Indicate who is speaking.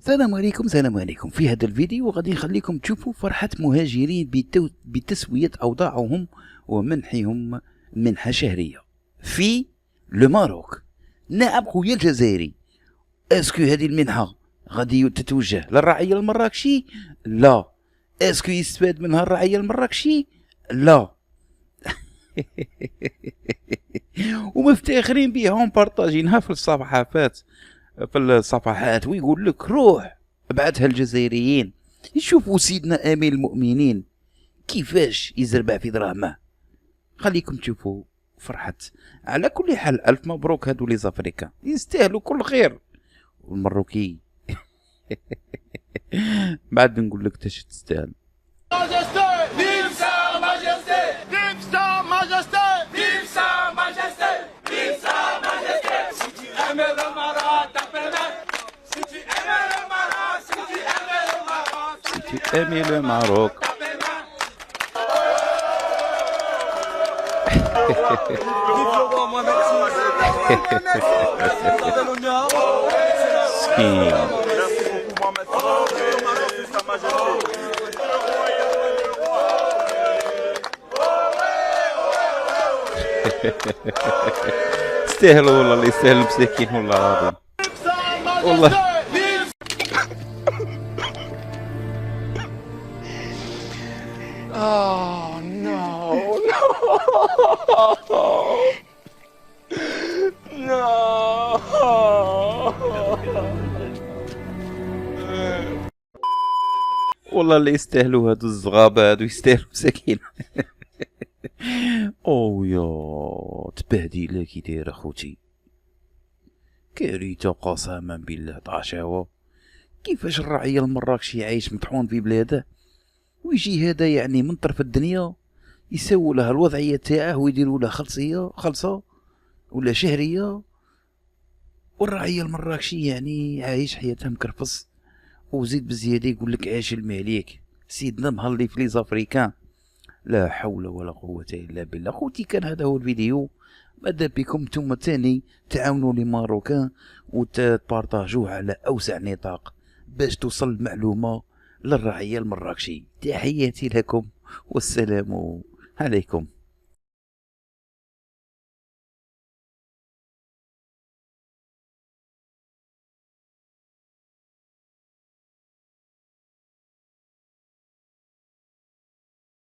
Speaker 1: السلام عليكم. في هذا الفيديو غادي نخليكم تشوفوا فرحة مهاجرين بتسوية أوضاعهم ومنحهم منحة شهرية في الماروك. نعم خويا الجزائري، اسكو هذه المنحة غادي تتوجه للرعية المراكشي؟ لا. اسكو يستفاد منها الرعية المراكشي؟ لا. ومفتخرين بها بارطاجينها في الصفحات ويقول لك روح ابعثها الجزائريين يشوفوا سيدنا امير المؤمنين كيفاش يزربع في دراهمه. خليكم تشوفوا فرحة. على كل حال الف مبروك، هادو لي زافريكان يستاهلوا كل خير، والمروكي بعد نقول لك تاش تستاهل. أمير الماروك. يستاهلوا والله، اللي يستاهل مساكين والله العظيم والله.
Speaker 2: Oh no, no,
Speaker 1: والله اللي يستاهلوا هادو الزغابة، هادو يستاهلوا مساكين. او يا تبهديله كي داير اخوتي، كارثة قسما بالله. طاشاوة كيفاش الرعية المراكشي عايش مطحون في بلاده، ويجي هذا يعني من طرف الدنيا يسووا لها الوضعية تاعه ويديروا لها خلصة ولا شهرية، والرعية المراكشي يعني عايش حياتها مكرفص. وزيد بزيادة يقول لك عاش المالك سيدنا مهلي في لي زافريكان. لا حول ولا قوة الا بالله. خوتي كان هذا هو الفيديو، ماذا بكم نتوما تاني تعاونوا لي ماروكان وتبارطاجوه على اوسع نطاق باش توصل المعلومة للرعية المراكشي. تحياتي لكم والسلام عليكم.